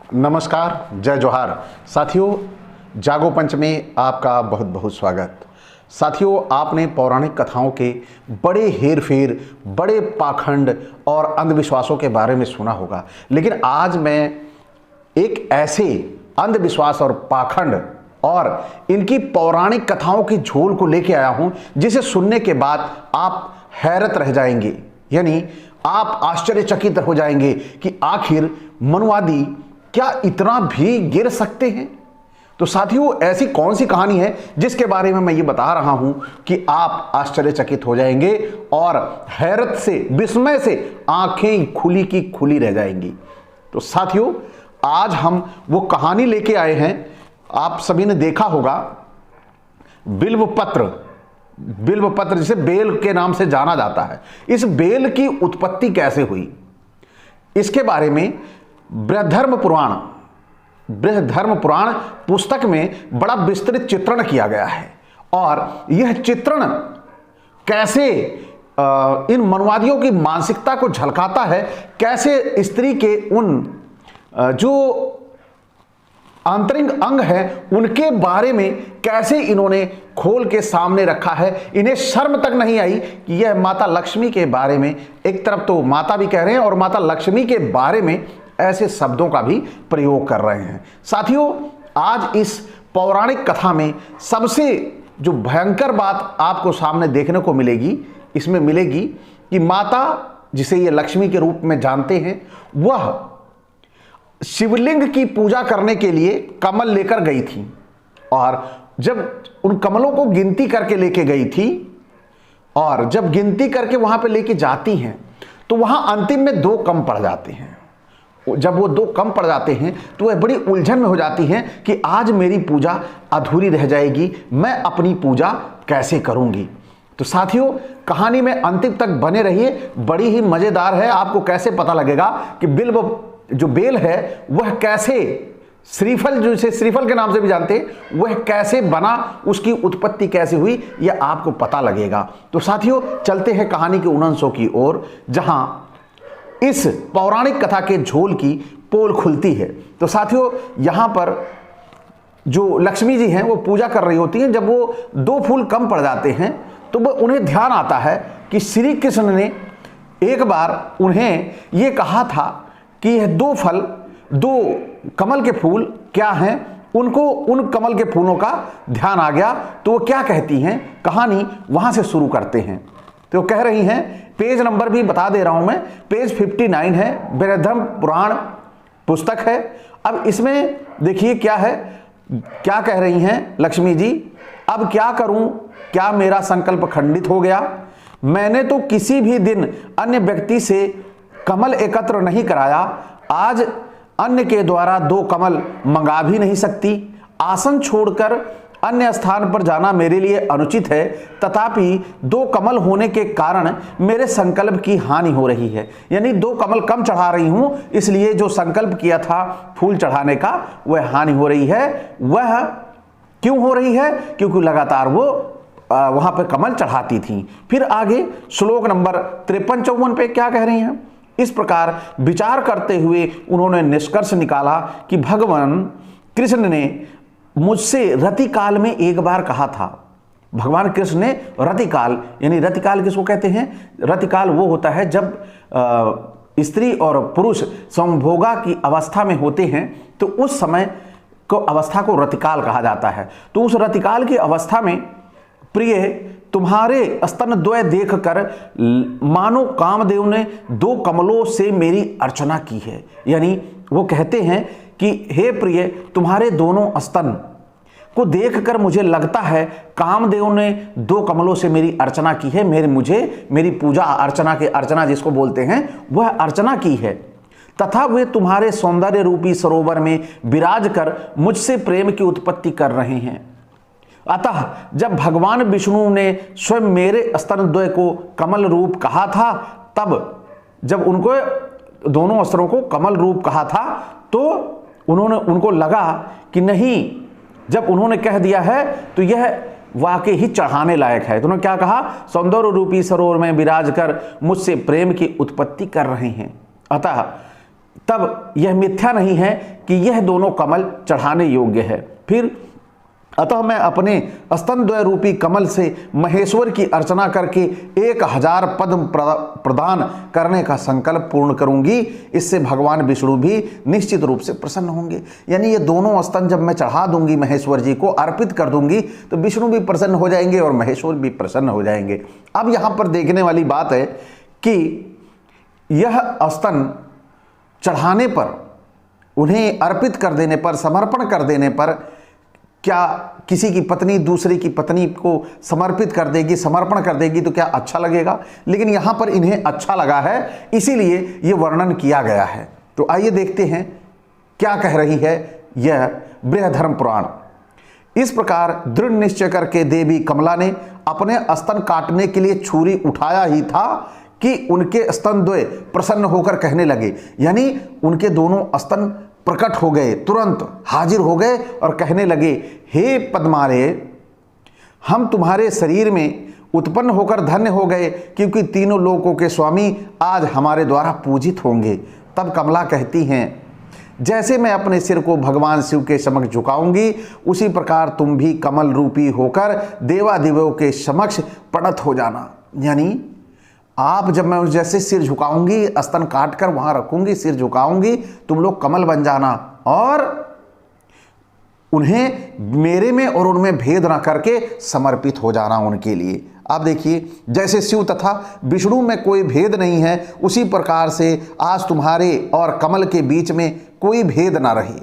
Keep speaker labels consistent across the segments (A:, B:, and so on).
A: नमस्कार, जय जोहार। साथियों, जागो पंच में आपका बहुत बहुत स्वागत। साथियों, आपने पौराणिक कथाओं के बड़े हेरफेर, बड़े पाखंड और अंधविश्वासों के बारे में सुना होगा, लेकिन आज मैं एक ऐसे अंधविश्वास और पाखंड और इनकी पौराणिक कथाओं की झोल को लेकर आया हूं, जिसे सुनने के बाद आप हैरत रह जाएंगे, यानी आप आश्चर्यचकित हो जाएंगे कि आखिर मनुवादी क्या इतना भी गिर सकते हैं। तो साथियों, ऐसी कौन सी कहानी है जिसके बारे में मैं ये बता रहा हूं कि आप आश्चर्यचकित हो जाएंगे और हैरत से, विस्मय से आंखें खुली की खुली रह जाएंगी। तो साथियों, आज हम वो कहानी लेके आए हैं। आप सभी ने देखा होगा बिल्व पत्र जिसे बेल के नाम से जाना जाता है। इस बेल की उत्पत्ति कैसे हुई, इसके बारे में बृहद्धर्म पुराण पुस्तक में बड़ा विस्तृत चित्रण किया गया है। और यह चित्रण कैसे इन मनुवादियों की मानसिकता को झलकाता है, कैसे स्त्री के उन जो आंतरिक अंग है उनके बारे में कैसे इन्होंने खोल के सामने रखा है। इन्हें शर्म तक नहीं आई कि यह माता लक्ष्मी के बारे में, एक तरफ तो माता भी कह रहे हैं और माता लक्ष्मी के बारे में ऐसे शब्दों का भी प्रयोग कर रहे हैं। साथियों, आज इस पौराणिक कथा में सबसे जो भयंकर बात आपको सामने देखने को मिलेगी, इसमें मिलेगी कि माता, जिसे ये लक्ष्मी के रूप में जानते हैं, वह शिवलिंग की पूजा करने के लिए कमल लेकर गई थी। और जब उन कमलों को गिनती करके लेके गई थी और जब गिनती करके वहां पे लेके जाती हैं तो वहां अंतिम में 2 कम पड़ जाते हैं। जब वो 2 कम पड़ जाते हैं तो वह बड़ी उलझन में हो जाती हैं कि आज मेरी पूजा अधूरी रह जाएगी, मैं अपनी पूजा कैसे करूंगी। तो साथियों, कहानी में अंतिम तक बने रहिए, बड़ी ही मजेदार है। आपको कैसे पता लगेगा कि जो बेल है वह कैसे, श्रीफल जिसे श्रीफल के नाम से भी जानते हैं, वह कैसे बना, उसकी उत्पत्ति कैसे हुई, यह आपको पता लगेगा। तो साथियों, चलते हैं कहानी के उन अंशों की ओर जहां इस पौराणिक कथा के झोल की पोल खुलती है। तो साथियों, यहां पर जो लक्ष्मी जी हैं वो पूजा कर रही होती हैं। जब वो 2 फूल कम पड़ जाते हैं तो वो उन्हें ध्यान आता है कि श्री कृष्ण ने एक बार उन्हें ये कहा था कि यह 2 कमल के फूल क्या हैं, उनको उन कमल के फूलों का ध्यान आ गया। तो वो क्या कहती हैं, कहानी वहां से शुरू करते हैं। तो कह रही हैं, पेज नंबर भी बता दे रहा हूं मैं, पेज 59 है, बृहद्धर्म पुराण पुस्तक है। अब इसमें देखिए क्या है, क्या कह रही हैं लक्ष्मी जी। अब क्या करूं, क्या मेरा संकल्प खंडित हो गया? मैंने तो किसी भी दिन अन्य व्यक्ति से कमल एकत्र नहीं कराया, आज अन्य के द्वारा 2 कमल मंगा भी नहीं सकती। आसन छोड़कर अन्य स्थान पर जाना मेरे लिए अनुचित है, तथापि 2 कमल होने के कारण मेरे संकल्प की हानि हो रही है। यानी 2 कमल कम चढ़ा रही हूं, इसलिए जो संकल्प किया था फूल चढ़ाने का वह हानि हो रही है। वह क्यों हो रही है? क्योंकि लगातार वो वहां पर कमल चढ़ाती थी। फिर आगे श्लोक नंबर 53-54 पे क्या कह रही हैं? इस प्रकार विचार करते हुए उन्होंने निष्कर्ष निकाला कि भगवान कृष्ण ने मुझसे रतिकाल में एक बार कहा था। भगवान कृष्ण ने रतिकाल, यानी रतिकाल किसको कहते हैं? रतिकाल वो होता है जब स्त्री और पुरुष संभोगा की अवस्था में होते हैं, तो उस समय को अवस्था को रतिकाल कहा जाता है। तो उस रतिकाल की अवस्था में प्रिय, तुम्हारे स्तनद्वय देखकर मानो कामदेव ने 2 कमलों से मेरी अर्चना की है। यानी वो कहते हैं कि हे प्रिय, तुम्हारे दोनों स्तन को देखकर मुझे लगता है कामदेव ने 2 कमलों से मेरी अर्चना की है, मेरी पूजा अर्चना के, अर्चना जिसको बोलते हैं, वह अर्चना की है। तथा वे तुम्हारे सौंदर्य रूपी सरोवर में विराज कर मुझसे प्रेम की उत्पत्ति कर रहे हैं। अतः जब भगवान विष्णु ने स्वयं मेरे स्तनद्वय को कमल रूप कहा था, तब जब उनको दोनों अस्त्रों को कमल रूप कहा था, तो उनको लगा कि नहीं, जब उन्होंने कह दिया है तो यह वाकई ही चढ़ाने लायक है। तो उन्होंने क्या कहा? सौंदर्य रूपी सरोवर में विराज कर मुझसे प्रेम की उत्पत्ति कर रहे हैं। अतः तब यह मिथ्या नहीं है कि यह दोनों कमल चढ़ाने योग्य है। फिर अतः मैं अपने स्तनद्वय रूपी कमल से महेश्वर की अर्चना करके 1000 पद्म प्रदान करने का संकल्प पूर्ण करूंगी। इससे भगवान विष्णु भी निश्चित रूप से प्रसन्न होंगे। यानी ये दोनों स्तन जब मैं चढ़ा दूंगी, महेश्वर जी को अर्पित कर दूंगी, तो विष्णु भी प्रसन्न हो जाएंगे और महेश्वर भी प्रसन्न हो जाएंगे। अब यहां पर देखने वाली बात है कि यह स्तन चढ़ाने पर, उन्हें अर्पित कर देने पर, समर्पण कर देने पर, क्या किसी की पत्नी दूसरे की पत्नी को समर्पित कर देगी, समर्पण कर देगी तो क्या अच्छा लगेगा? लेकिन यहां पर इन्हें अच्छा लगा है, इसीलिए यह वर्णन किया गया है। तो आइए देखते हैं क्या कह रही है यह बृहधर्म पुराण। इस प्रकार दृढ़ निश्चय करके देवी कमला ने अपने स्तन काटने के लिए छुरी उठाया ही था कि उनके स्तनद्वय प्रसन्न होकर कहने लगे। यानी उनके दोनों स्तन प्रकट हो गए, तुरंत हाजिर हो गए और कहने लगे, हे पद्मालय, हम तुम्हारे शरीर में उत्पन्न होकर धन्य हो गए, क्योंकि तीनों लोकों के स्वामी आज हमारे द्वारा पूजित होंगे। तब कमला कहती हैं, जैसे मैं अपने सिर को भगवान शिव के समक्ष झुकाऊंगी, उसी प्रकार तुम भी कमल रूपी होकर देवादिदेवों के समक्ष प्रणत हो जाना। यानी आप जब मैं जैसे सिर झुकाऊंगी, स्तन काट कर वहां रखूंगी, सिर झुकाऊंगी, तुम लोग कमल बन जाना और उन्हें मेरे में और उनमें भेद ना करके समर्पित हो जाना उनके लिए। आप देखिए, जैसे शिव तथा विष्णु में कोई भेद नहीं है, उसी प्रकार से आज तुम्हारे और कमल के बीच में कोई भेद ना रहे।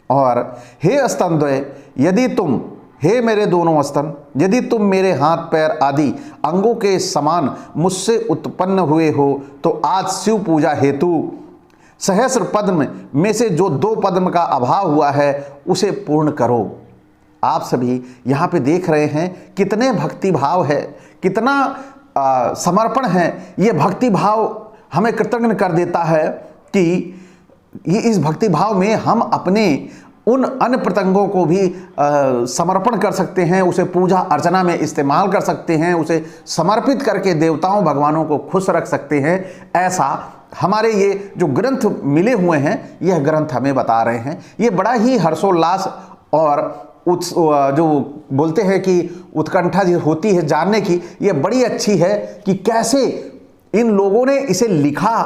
A: और हे स्तनद्वय, यदि तुम, हे मेरे दोनों स्तन, यदि तुम मेरे हाथ पैर आदि अंगों के समान मुझसे उत्पन्न हुए हो, तो आज शिव पूजा हेतु सहस्र पद्म में से जो 2 पद्म का अभाव हुआ है उसे पूर्ण करो। आप सभी यहाँ पे देख रहे हैं कितने भक्ति भाव है, कितना समर्पण है। ये भक्ति भाव हमें कृतज्ञ कर देता है कि ये इस भक्ति भाव में हम अपने उन अन्य प्रत्यंगों को भी समर्पण कर सकते हैं, उसे पूजा अर्चना में इस्तेमाल कर सकते हैं, उसे समर्पित करके देवताओं भगवानों को खुश रख सकते हैं। ऐसा हमारे ये जो ग्रंथ मिले हुए हैं, यह ग्रंथ हमें बता रहे हैं। ये बड़ा ही हर्षोल्लास और जो बोलते हैं कि उत्कंठा जो होती है जानने की, ये बड़ी अच्छी है कि कैसे इन लोगों ने इसे लिखा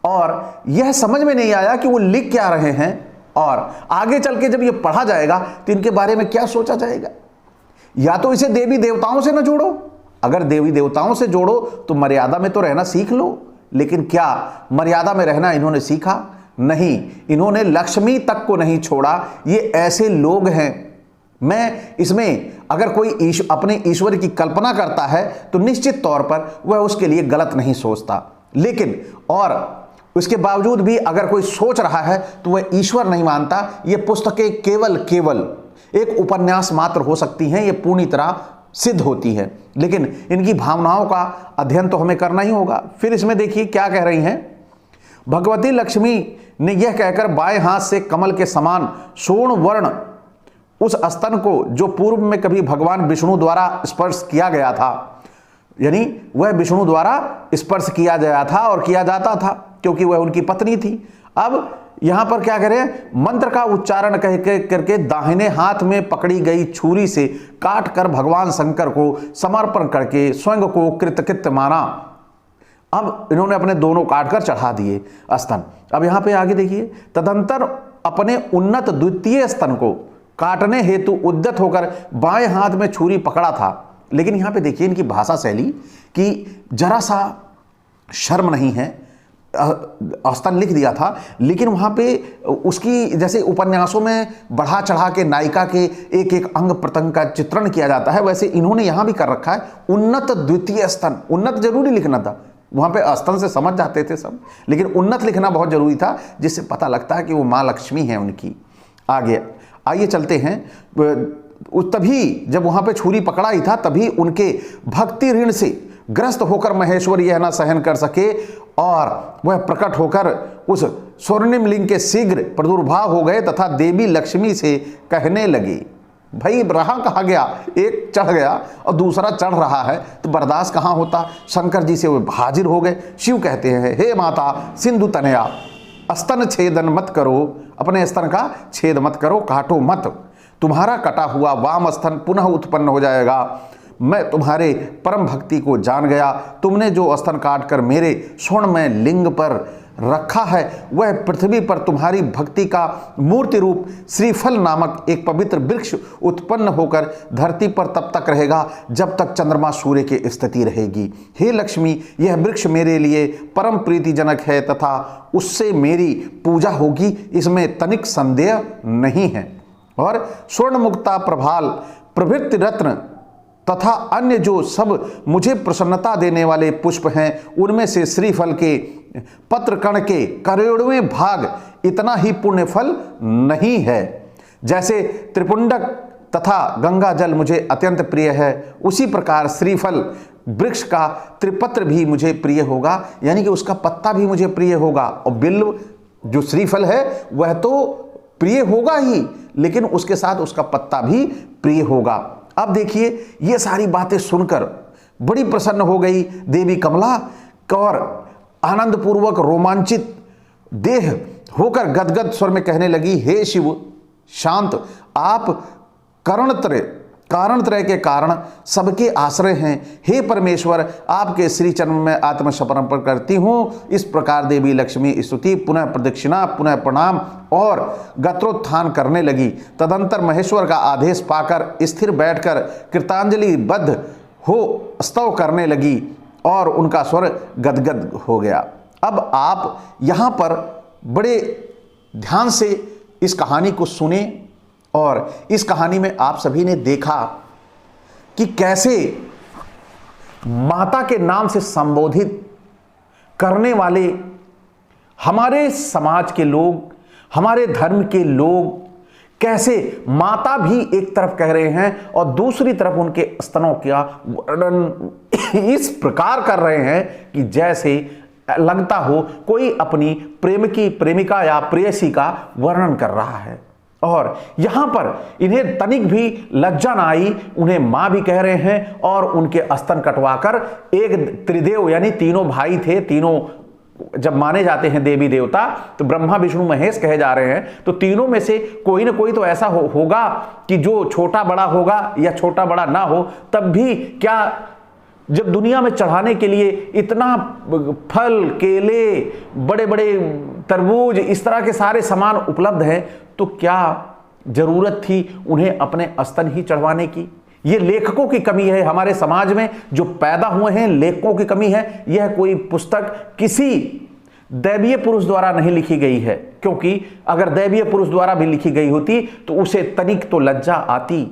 A: और यह समझ में नहीं आया कि वो लिख क्या रहे हैं, और आगे चल के जब ये पढ़ा जाएगा तो इनके बारे में क्या सोचा जाएगा। या तो इसे देवी देवताओं से न जोड़ो, अगर देवी देवताओं से जोड़ो तो मर्यादा में तो रहना सीख लो, लेकिन क्या मर्यादा में रहना इन्होंने सीखा? नहीं, इन्होंने लक्ष्मी तक को नहीं छोड़ा। ये ऐसे लोग हैं, मैं इसमें अगर कोई अपने ईश्वर की कल्पना करता है तो निश्चित तौर पर वह उसके लिए गलत नहीं सोचता, लेकिन और उसके बावजूद भी अगर कोई सोच रहा है तो वह ईश्वर नहीं मानता। ये पुस्तकें केवल एक उपन्यास मात्र हो सकती हैं, ये पूरी तरह सिद्ध होती है, लेकिन इनकी भावनाओं का अध्ययन तो हमें करना ही होगा। फिर इसमें देखिए क्या कह रही हैं, भगवती लक्ष्मी ने यह कहकर बाएं हाथ से कमल के समान स्वर्ण वर्ण उस स्तन को, जो पूर्व में कभी भगवान विष्णु द्वारा स्पर्श किया गया था, यानी वह विष्णु द्वारा स्पर्श किया गया था और किया जाता था क्योंकि वह उनकी पत्नी थी। अब यहां पर क्या करें, मंत्र का उच्चारण करके दाहिने हाथ में पकड़ी गई छुरी से काट कर भगवान शंकर को समर्पण करके स्वयं को कृतकृत्य माना। अब इन्होंने अपने दोनों काटकर चढ़ा दिए स्तन। अब यहां पे आगे देखिए, तदंतर अपने उन्नत द्वितीय स्तन को काटने हेतु उद्यत होकर बाएं हाथ में छुरी पकड़ा था। लेकिन यहां पे देखिए इनकी भाषा शैली कि जरा सा शर्म नहीं है, स्तन लिख दिया था, लेकिन वहां पे उसकी, जैसे उपन्यासों में बढ़ा चढ़ा के नायिका के एक एक अंग प्रत्यंग का चित्रण किया जाता है, वैसे इन्होंने यहां भी कर रखा है उन्नत द्वितीय स्तन। उन्नत जरूरी लिखना था, वहां पे स्तन से समझ जाते थे सब, लेकिन उन्नत लिखना बहुत जरूरी था, जिससे पता लगता है कि वो माँ लक्ष्मी है उनकी। आगे आइए चलते हैं। तभी जब वहां पे छुरी पकड़ा ही था, तभी उनके भक्ति ऋण से ग्रस्त होकर महेश्वर यह न सहन कर सके और वह प्रकट होकर उस स्वर्णिम लिंग के शीघ्र प्रादुर्भाव हो गए तथा देवी लक्ष्मी से कहने लगे, भाई रहा कहा गया, एक चढ़ गया और दूसरा चढ़ रहा है तो बर्दाश्त कहाँ होता। शंकर जी से वे हाजिर हो गए। शिव कहते हैं, हे माता सिंधु तनया, स्तन छेदन मत करो, अपने स्तन का छेद मत करो, काटो मत। तुम्हारा कटा हुआ वाम स्तन पुनः उत्पन्न हो जाएगा। मैं तुम्हारे परम भक्ति को जान गया। तुमने जो स्तन काट कर मेरे स्वर्णमय लिंग पर रखा है वह पृथ्वी पर तुम्हारी भक्ति का मूर्ति रूप श्रीफल नामक एक पवित्र वृक्ष उत्पन्न होकर धरती पर तब तक रहेगा जब तक चंद्रमा सूर्य की स्थिति रहेगी। हे लक्ष्मी, यह वृक्ष मेरे लिए परम प्रीतिजनक है तथा उससे मेरी पूजा होगी, इसमें तनिक संदेह नहीं है। और स्वर्ण मुक्ता प्रभाल प्रभृति रत्न तथा अन्य जो सब मुझे प्रसन्नता देने वाले पुष्प हैं उनमें से श्रीफल के पत्रकण के करोड़वें भाग इतना ही पुण्य फल नहीं है। जैसे त्रिपुंडक तथा गंगा जल मुझे अत्यंत प्रिय है, उसी प्रकार श्रीफल वृक्ष का त्रिपत्र भी मुझे प्रिय होगा, यानी कि उसका पत्ता भी मुझे प्रिय होगा। और बिल्व जो श्रीफल है वह तो प्रिय होगा ही, लेकिन उसके साथ उसका पत्ता भी प्रिय होगा। अब देखिए, ये सारी बातें सुनकर बड़ी प्रसन्न हो गई देवी कमला और आनंद पूर्वक रोमांचित देह होकर गदगद स्वर में कहने लगी, हे शिव शांत, आप कारणत्रय के कारण सबके आश्रय हैं। हे परमेश्वर, आपके श्री चरण में आत्मसमर्पण करती हूँ। इस प्रकार देवी लक्ष्मी स्तुति, पुनः प्रदक्षिणा, पुनः प्रणाम और गत्रोत्थान करने लगी। तदंतर महेश्वर का आदेश पाकर स्थिर बैठकर कृतांजलि बद्ध हो स्तव करने लगी और उनका स्वर गदगद हो गया। अब आप यहाँ पर बड़े ध्यान से इस कहानी को सुने और इस कहानी में आप सभी ने देखा कि कैसे माता के नाम से संबोधित करने वाले हमारे समाज के लोग, हमारे धर्म के लोग कैसे माता भी एक तरफ कह रहे हैं और दूसरी तरफ उनके स्तनों का वर्णन इस प्रकार कर रहे हैं कि जैसे लगता हो कोई अपनी प्रेम की प्रेमिका या प्रेयसी का वर्णन कर रहा है। और यहां पर इन्हें तनिक भी लज्जा ना आई, उन्हें मां भी कह रहे हैं और उनके स्तन कटवाकर एक त्रिदेव यानी तीनों भाई थे, तीनों जब माने जाते हैं देवी देवता तो ब्रह्मा विष्णु महेश कहे जा रहे हैं, तो तीनों में से कोई ना कोई तो ऐसा होगा कि जो छोटा बड़ा होगा या छोटा बड़ा ना हो तब भी क्या जब दुनिया में चढ़ाने के लिए इतना फल, केले, बड़े बड़े तरबूज, इस तरह के सारे सामान उपलब्ध हैं तो क्या जरूरत थी उन्हें अपने स्तन ही चढ़वाने की। ये लेखकों की कमी है हमारे समाज में, जो पैदा हुए हैं लेखकों की कमी है। यह कोई पुस्तक किसी दैवीय पुरुष द्वारा नहीं लिखी गई है, क्योंकि अगर दैवीय पुरुष द्वारा भी लिखी गई होती तो उसे तनिक तो लज्जा आती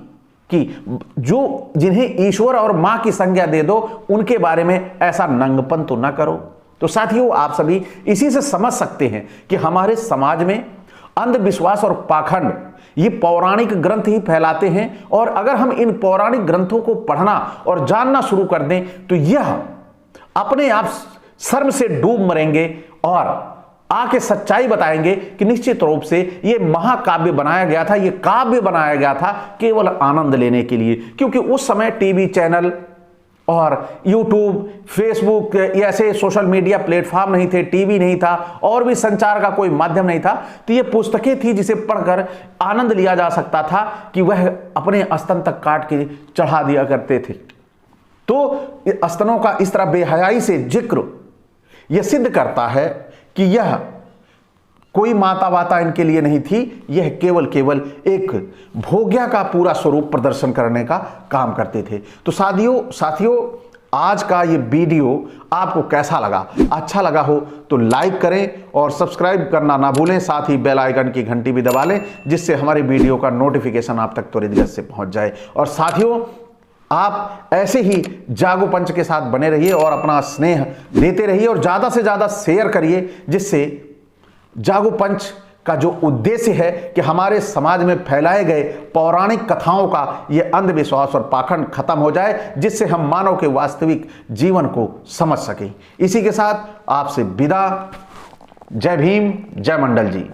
A: कि जो जिन्हें ईश्वर और मां की संज्ञा दे दो उनके बारे में ऐसा नंगपन तो ना करो। तो साथियों, आप सभी इसी से समझ सकते हैं कि हमारे समाज में अंधविश्वास और पाखंड ये पौराणिक ग्रंथ ही फैलाते हैं, और अगर हम इन पौराणिक ग्रंथों को पढ़ना और जानना शुरू कर दें तो यह अपने आप शर्म से डूब मरेंगे और आके सच्चाई बताएंगे कि निश्चित रूप से ये महाकाव्य बनाया गया था, ये काव्य बनाया गया था केवल आनंद लेने के लिए। क्योंकि उस समय टीवी चैनल और यूट्यूब, फेसबुक ऐसे सोशल मीडिया प्लेटफॉर्म नहीं थे, टीवी नहीं था और भी संचार का कोई माध्यम नहीं था, तो ये पुस्तकें थी जिसे पढ़कर आनंद लिया जा सकता था कि वह अपने स्तन तक काट के चढ़ा दिया करते थे। तो स्तनों का इस तरह बेहयाई से जिक्र यह सिद्ध करता है कि यह कोई माता वाता इनके लिए नहीं थी, यह केवल एक भोग्या का पूरा स्वरूप प्रदर्शन करने का काम करते थे। तो साथियों आज का ये वीडियो आपको कैसा लगा? अच्छा लगा हो तो लाइक करें और सब्सक्राइब करना ना भूलें, साथ ही बेल आइकन की घंटी भी दबा लें जिससे हमारी वीडियो का नोटिफिकेशन आप तक त्वरित गति से पहुंच जाए। और साथियों, आप ऐसे ही जागो पंच के साथ बने रहिए और अपना स्नेह देते रहिए और ज्यादा से ज्यादा शेयर करिए, जिससे जागो पंच का जो उद्देश्य है कि हमारे समाज में फैलाए गए पौराणिक कथाओं का ये अंधविश्वास और पाखंड खत्म हो जाए, जिससे हम मानव के वास्तविक जीवन को समझ सकें। इसी के साथ आपसे विदा। जय भीम, जय मंडल जी।